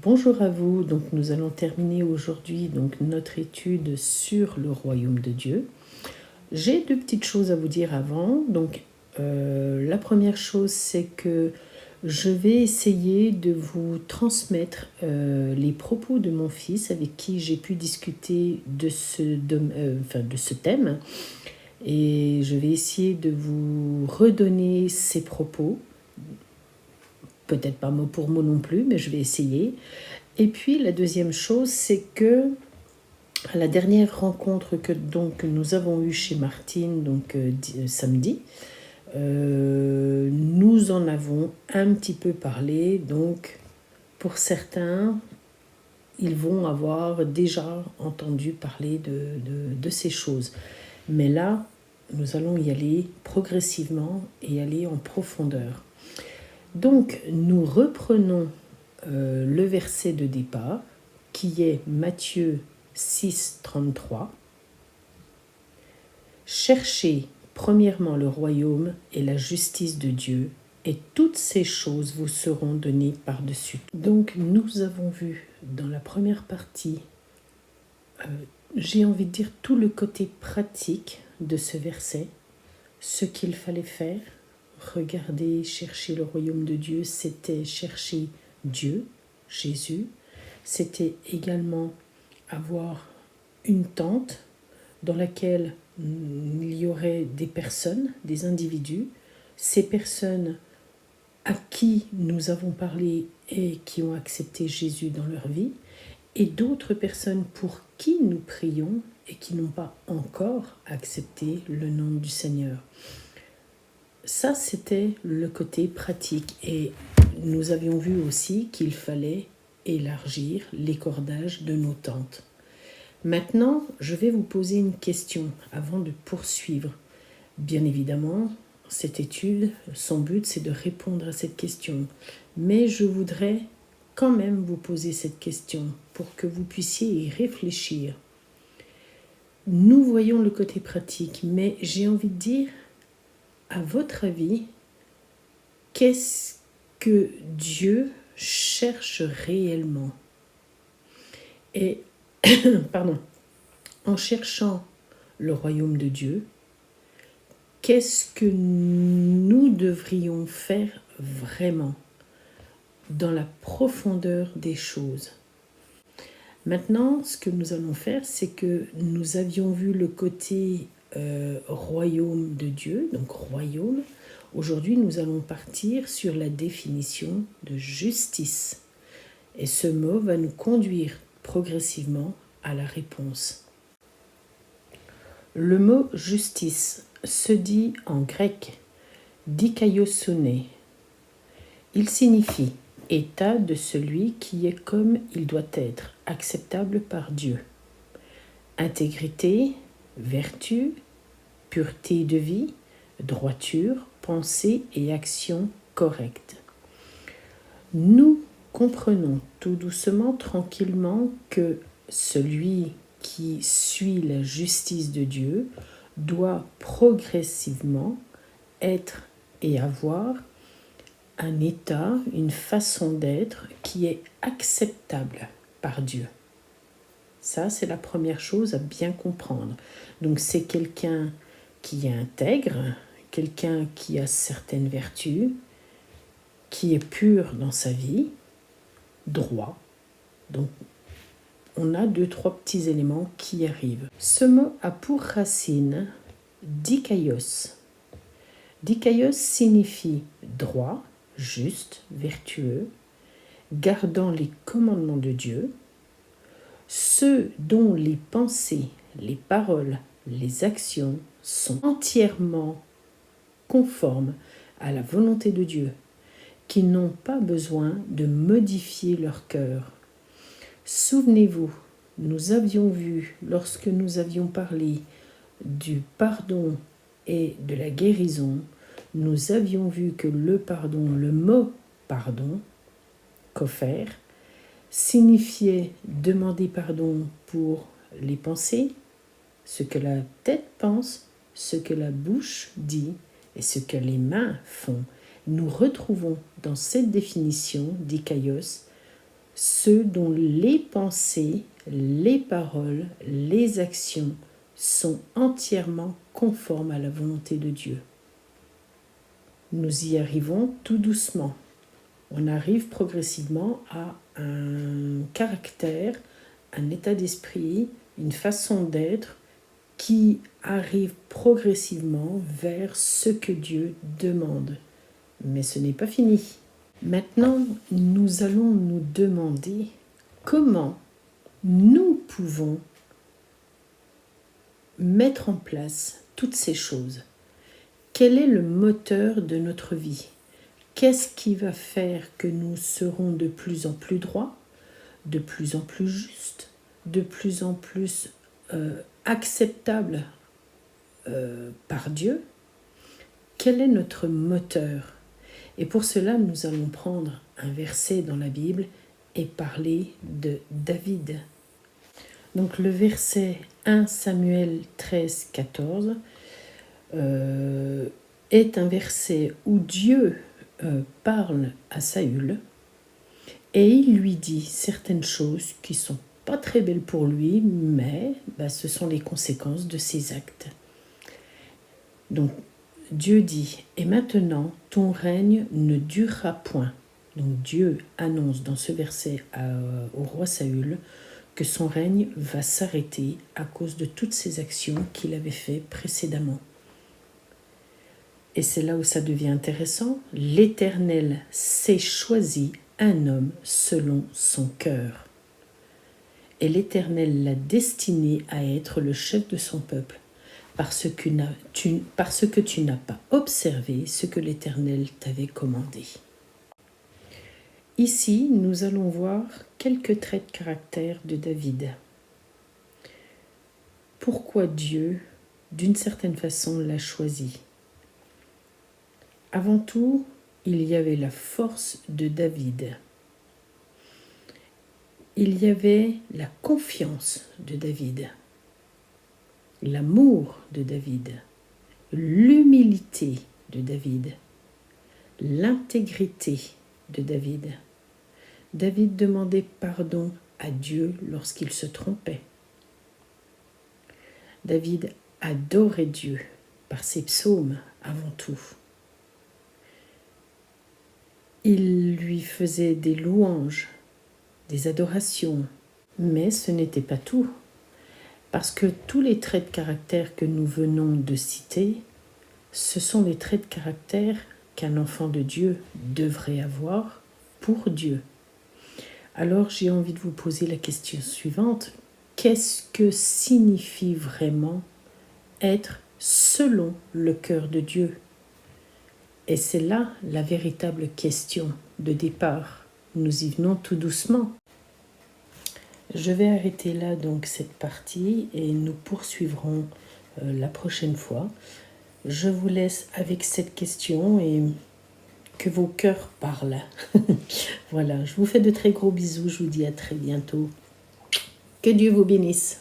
Bonjour à vous, donc nous allons terminer aujourd'hui notre étude sur le royaume de Dieu. J'ai deux petites choses à vous dire avant. La première chose, c'est que je vais essayer de vous transmettre les propos de mon fils avec qui j'ai pu discuter de ce thème. Et je vais essayer de vous redonner ses propos. Peut-être pas mot pour mot non plus, mais je vais essayer. Et puis la deuxième chose, c'est que à la dernière rencontre que nous avons eue chez Martine, samedi, nous en avons un petit peu parlé. Donc pour certains, ils vont avoir déjà entendu parler de ces choses. Mais là, nous allons y aller progressivement et aller en profondeur. Donc nous reprenons le verset de départ qui est Matthieu 6, 33. Cherchez premièrement le royaume et la justice de Dieu, et toutes ces choses vous seront données par-dessus. Donc nous avons vu dans la première partie, j'ai envie de dire tout le côté pratique de ce verset, ce qu'il fallait faire. Regarder, chercher le royaume de Dieu, c'était chercher Dieu, Jésus. C'était également avoir une tente dans laquelle il y aurait des personnes, des individus. Ces personnes à qui nous avons parlé et qui ont accepté Jésus dans leur vie, et d'autres personnes pour qui nous prions et qui n'ont pas encore accepté le nom du Seigneur. Ça, c'était le côté pratique. Et nous avions vu aussi qu'il fallait élargir les cordages de nos tentes. Maintenant, je vais vous poser une question avant de poursuivre. Bien évidemment, cette étude, son but, c'est de répondre à cette question. Mais je voudrais quand même vous poser cette question pour que vous puissiez y réfléchir. Nous voyons le côté pratique, mais j'ai envie de dire, à votre avis, qu'est-ce que Dieu cherche réellement? Et, en cherchant le royaume de Dieu, qu'est-ce que nous devrions faire vraiment dans la profondeur des choses? Maintenant, ce que nous allons faire, c'est que nous avions vu le côté royaume de Dieu, donc royaume. Aujourd'hui, nous allons partir sur la définition de justice. Et ce mot va nous conduire progressivement à la réponse. Le mot justice se dit en grec dikaiosune. Il signifie état de celui qui est comme il doit être, acceptable par Dieu. Intégrité, vertu, pureté de vie, droiture, pensée et action correcte. Nous comprenons tout doucement, tranquillement, que celui qui suit la justice de Dieu doit progressivement être et avoir un état, une façon d'être qui est acceptable par Dieu. Ça, c'est la première chose à bien comprendre. Donc, c'est quelqu'un qui est intègre, quelqu'un qui a certaines vertus, qui est pur dans sa vie, droit. Donc, on a 2-3 petits éléments qui arrivent. Ce mot a pour racine dikaios. Dikaios signifie droit, juste, vertueux, gardant les commandements de Dieu, ceux dont les pensées, les paroles, les actions sont entièrement conformes à la volonté de Dieu, qui n'ont pas besoin de modifier leur cœur. Souvenez-vous, nous avions vu, lorsque nous avions parlé du pardon et de la guérison, nous avions vu que le pardon, le mot pardon, kofer, signifiait demander pardon pour les pensées, ce que la tête pense, ce que la bouche dit et ce que les mains font. Nous retrouvons dans cette définition d'Ikaios ceux dont les pensées, les paroles, les actions sont entièrement conformes à la volonté de Dieu. Nous y arrivons tout doucement. On arrive progressivement à un caractère, un état d'esprit, une façon d'être qui arrive progressivement vers ce que Dieu demande. Mais ce n'est pas fini. Maintenant, nous allons nous demander comment nous pouvons mettre en place toutes ces choses. Quel est le moteur de notre vie? Qu'est-ce qui va faire que nous serons de plus en plus droits, de plus en plus justes, de plus en plus acceptables par Dieu? Quel est notre moteur? Et pour cela, nous allons prendre un verset dans la Bible et parler de David. Donc le verset 1 Samuel 13, 14 est un verset où Dieu parle à Saül et il lui dit certaines choses qui sont pas très belles pour lui, mais ce sont les conséquences de ses actes. Donc Dieu dit, et maintenant ton règne ne durera point. Donc Dieu annonce dans ce verset au roi Saül que son règne va s'arrêter à cause de toutes ces actions qu'il avait faites précédemment. Et c'est là où ça devient intéressant. L'Éternel s'est choisi un homme selon son cœur. Et l'Éternel l'a destiné à être le chef de son peuple. Parce que tu n'as pas observé ce que l'Éternel t'avait commandé. Ici, nous allons voir quelques traits de caractère de David. Pourquoi Dieu, d'une certaine façon, l'a choisi? Avant tout, il y avait la force de David. Il y avait la confiance de David. L'amour de David, l'humilité de David, l'intégrité de David. David demandait pardon à Dieu lorsqu'il se trompait. David adorait Dieu par ses psaumes avant tout. Il lui faisait des louanges, des adorations, mais ce n'était pas tout. Parce que tous les traits de caractère que nous venons de citer, ce sont les traits de caractère qu'un enfant de Dieu devrait avoir pour Dieu. Alors j'ai envie de vous poser la question suivante. Qu'est-ce que signifie vraiment être selon le cœur de Dieu? Et c'est là la véritable question de départ. Nous y venons tout doucement. Je vais arrêter là donc cette partie et nous poursuivrons la prochaine fois. Je vous laisse avec cette question et que vos cœurs parlent. Voilà, je vous fais de très gros bisous, je vous dis à très bientôt. Que Dieu vous bénisse.